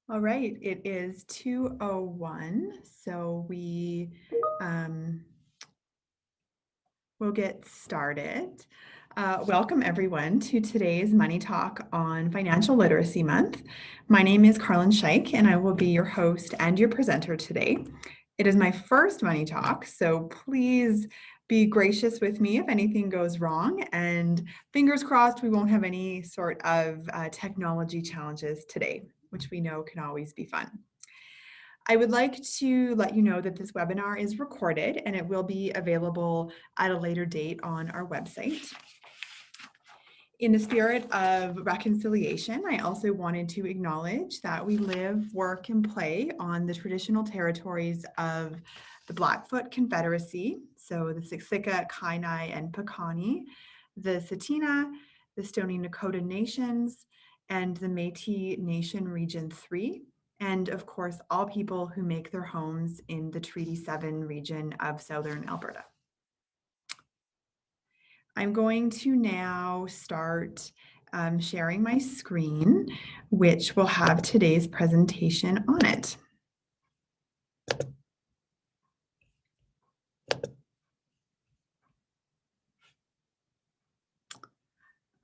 All right, it is 2:01, so we will get started. Welcome everyone to today's Money Talk on Financial Literacy Month. My name is Carlin Scheich and I will be your host and your presenter today. It is my first Money Talk, so please be gracious with me if anything goes wrong, and fingers crossed we won't have any sort of technology challenges today, which we know can always be fun. I would like to let you know that this webinar is recorded and it will be available at a later date on our website. In the spirit of reconciliation, I also wanted to acknowledge that we live, work, and play on the traditional territories of the Blackfoot Confederacy, so the Siksika, Kainai, and Piikani, the Tsuut'ina, the Stoney Nakoda Nations, and the Métis Nation Region 3, and of course, all people who make their homes in the Treaty 7 region of Southern Alberta. I'm going to now start sharing my screen, which will have today's presentation on it.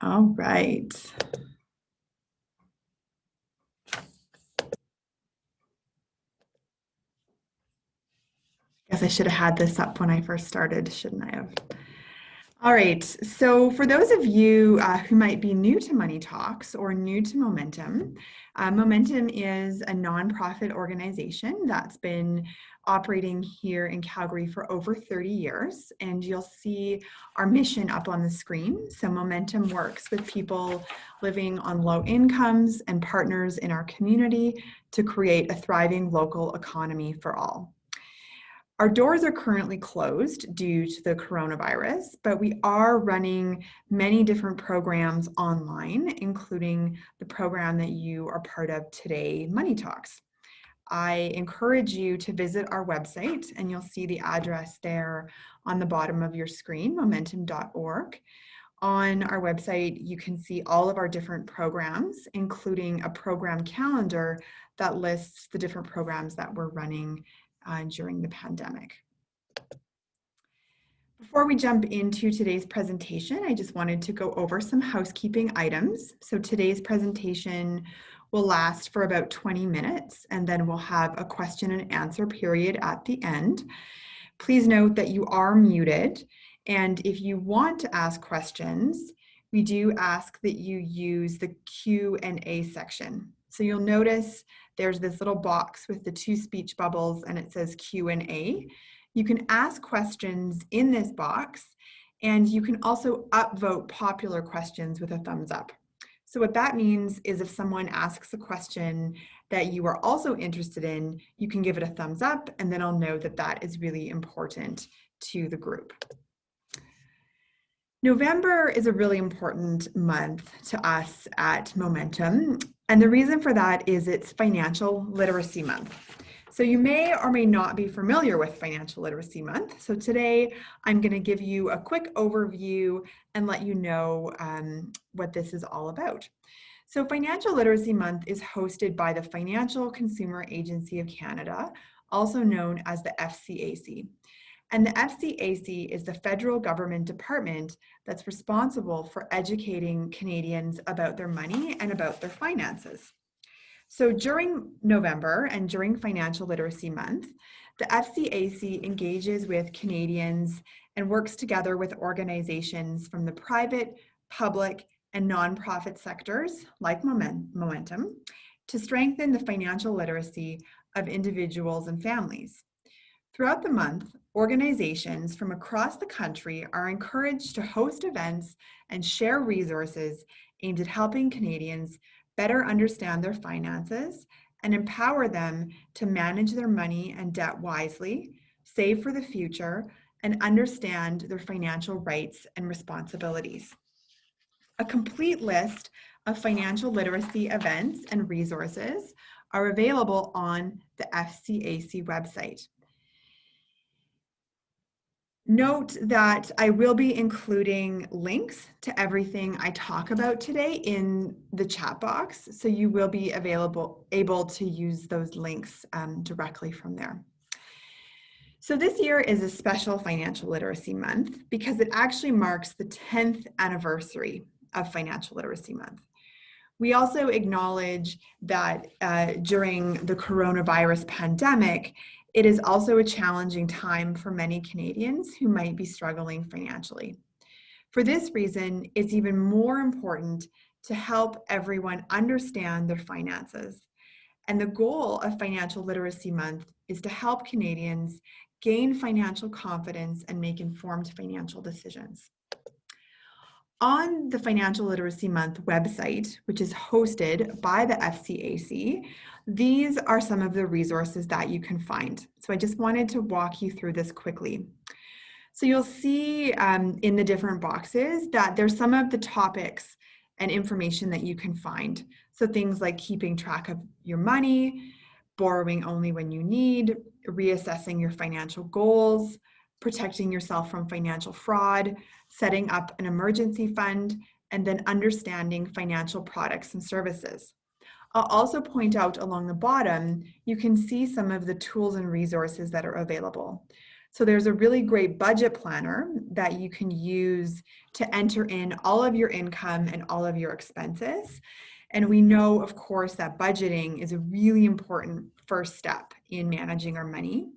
All right. Guess I should have had this up when I first started, shouldn't I have? All right, so for those of you who might be new to Money Talks or new to Momentum, Momentum is a nonprofit organization that's been operating here in Calgary for over 30 years, and you'll see our mission up on the screen. So Momentum works with people living on low incomes and partners in our community to create a thriving local economy for all. Our doors are currently closed due to the coronavirus, but we are running many different programs online, including the program that you are part of today, Money Talks. I encourage you to visit our website, and you'll see the address there on the bottom of your screen, momentum.org. On our website, you can see all of our different programs, including a program calendar that lists the different programs that we're running during the pandemic. Before we jump into today's presentation, I just wanted to go over some housekeeping items. So today's presentation will last for about 20 minutes, and then we'll have a question and answer period at the end. Please note that you are muted, and if you want to ask questions, we do ask that you use the Q&A section. So you'll notice there's this little box with the two speech bubbles and it says Q&A. You can ask questions in this box, and you can also upvote popular questions with a thumbs up. So what that means is if someone asks a question that you are also interested in, you can give it a thumbs up, and then I'll know that that is really important to the group. November is a really important month to us at Momentum, and the reason for that is it's Financial Literacy Month. So you may or may not be familiar with Financial Literacy Month. So today I'm going to give you a quick overview and let you know what this is all about. So Financial Literacy Month is hosted by the Financial Consumer Agency of Canada, also known as the FCAC. And the FCAC is the federal government department that's responsible for educating Canadians about their money and about their finances. So during November and during Financial Literacy Month, the FCAC engages with Canadians and works together with organizations from the private, public, and nonprofit sectors like Momentum to strengthen the financial literacy of individuals and families. Throughout the month, organizations from across the country are encouraged to host events and share resources aimed at helping Canadians better understand their finances and empower them to manage their money and debt wisely, save for the future, and understand their financial rights and responsibilities. A complete list of financial literacy events and resources are available on the FCAC website. Note that I will be including links to everything I talk about today in the chat box, so you will be able to use those links directly from there. So this year is a special financial literacy month because it actually marks the 10th anniversary of Financial Literacy Month. We also acknowledge that during the coronavirus pandemic, it is also a challenging time for many Canadians who might be struggling financially. For this reason, it's even more important to help everyone understand their finances. And the goal of Financial Literacy Month is to help Canadians gain financial confidence and make informed financial decisions. On the Financial Literacy Month website, which is hosted by the FCAC, these are some of the resources that you can find. So I just wanted to walk you through this quickly. So you'll see in the different boxes that there's some of the topics and information that you can find. So things like keeping track of your money, borrowing only when you need, reassessing your financial goals, protecting yourself from financial fraud, setting up an emergency fund, and then understanding financial products and services. I'll also point out along the bottom, you can see some of the tools and resources that are available. So there's a really great budget planner that you can use to enter in all of your income and all of your expenses. And we know, of course, that budgeting is a really important first step in managing our money.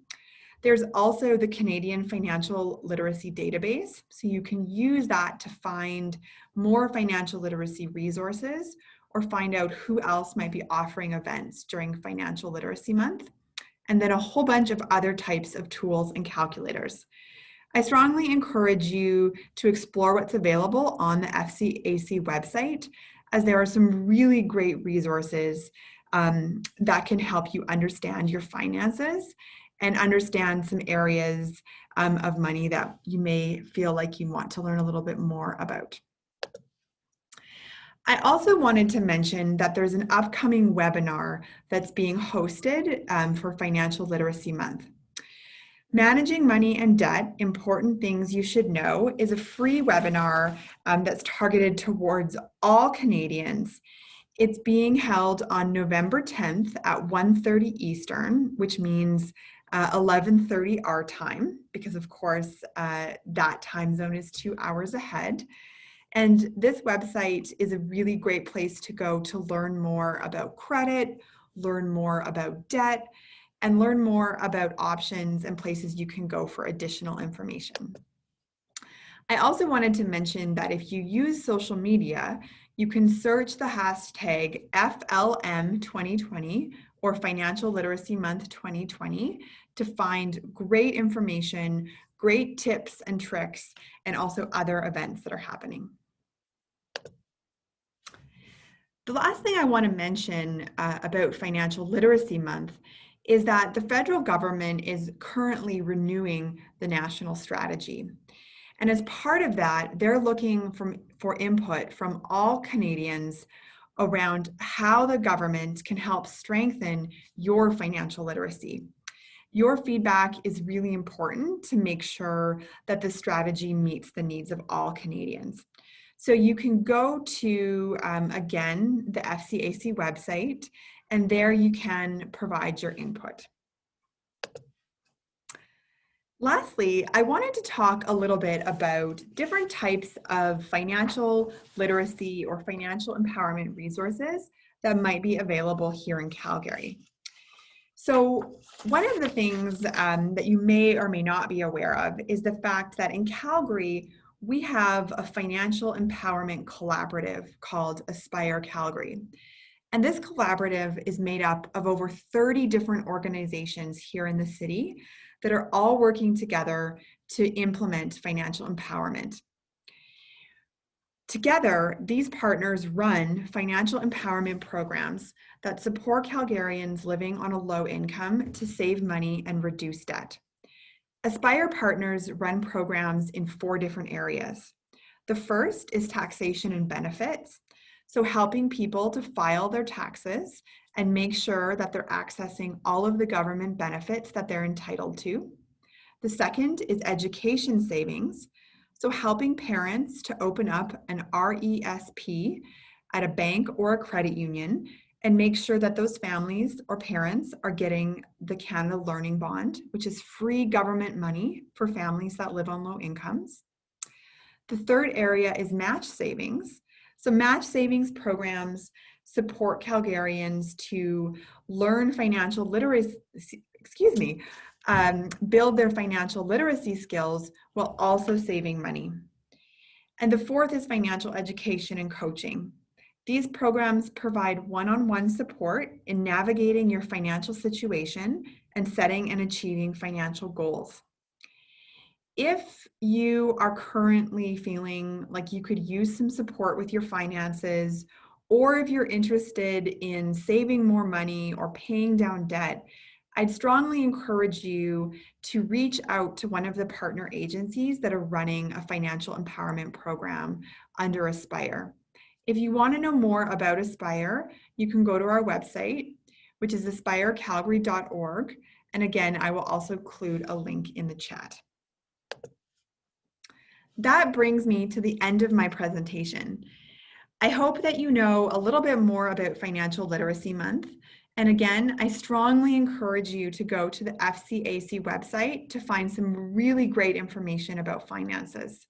There's also the Canadian Financial Literacy Database. So you can use that to find more financial literacy resources or find out who else might be offering events during Financial Literacy Month, and then a whole bunch of other types of tools and calculators. I strongly encourage you to explore what's available on the FCAC website, as there are some really great resources that can help you understand your finances and understand some areas of money that you may feel like you want to learn a little bit more about. I also wanted to mention that there's an upcoming webinar that's being hosted for Financial Literacy Month. Managing Money and Debt, Important Things You Should Know is a free webinar that's targeted towards all Canadians. It's being held on November 10th at 1:30 Eastern, which means 11:30 our time, because of course that time zone is 2 hours ahead. And this website is a really great place to go to learn more about credit, learn more about debt, and learn more about options and places you can go for additional information. I also wanted to mention that if you use social media, you can search the hashtag FLM2020 or Financial Literacy Month 2020 to find great information, great tips and tricks, and also other events that are happening. The last thing I want to mention about Financial Literacy Month is that the federal government is currently renewing the national strategy. And as part of that, they're looking for input from all Canadians around how the government can help strengthen your financial literacy. Your feedback is really important to make sure that the strategy meets the needs of all Canadians. So you can go to, again, the FCAC website, and there you can provide your input. Lastly, I wanted to talk a little bit about different types of financial literacy or financial empowerment resources that might be available here in Calgary. So one of the things that you may or may not be aware of is the fact that in Calgary, we have a financial empowerment collaborative called Aspire Calgary. And this collaborative is made up of over 30 different organizations here in the city that are all working together to implement financial empowerment. Together, these partners run financial empowerment programs that support Calgarians living on a low income to save money and reduce debt. Aspire partners run programs in 4 different areas. The first is taxation and benefits, so helping people to file their taxes and make sure that they're accessing all of the government benefits that they're entitled to. The second is education savings. So helping parents to open up an RESP at a bank or a credit union and make sure that those families or parents are getting the Canada Learning Bond, which is free government money for families that live on low incomes. The third area is match savings. So match savings programs support Calgarians to learn financial literacy, build their financial literacy skills while also saving money. And the fourth is financial education and coaching. These programs provide one-on-one support in navigating your financial situation and setting and achieving financial goals. If you are currently feeling like you could use some support with your finances, or if you're interested in saving more money or paying down debt, I'd strongly encourage you to reach out to one of the partner agencies that are running a financial empowerment program under Aspire. If you want to know more about Aspire, you can go to our website, which is aspirecalgary.org. And again, I will also include a link in the chat. That brings me to the end of my presentation. I hope that you know a little bit more about Financial Literacy Month. And again, I strongly encourage you to go to the FCAC website to find some really great information about finances.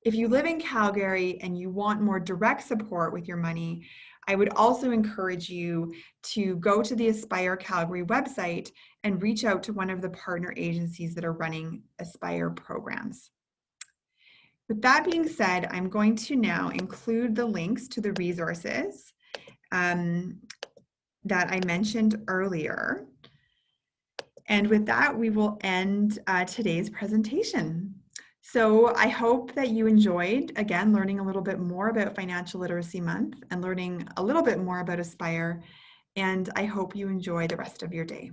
If you live in Calgary and you want more direct support with your money, I would also encourage you to go to the Aspire Calgary website and reach out to one of the partner agencies that are running Aspire programs. With that being said, I'm going to now include the links to the resources that I mentioned earlier. And with that, we will end today's presentation. So I hope that you enjoyed, again, learning a little bit more about Financial Literacy Month and learning a little bit more about Aspire. And I hope you enjoy the rest of your day.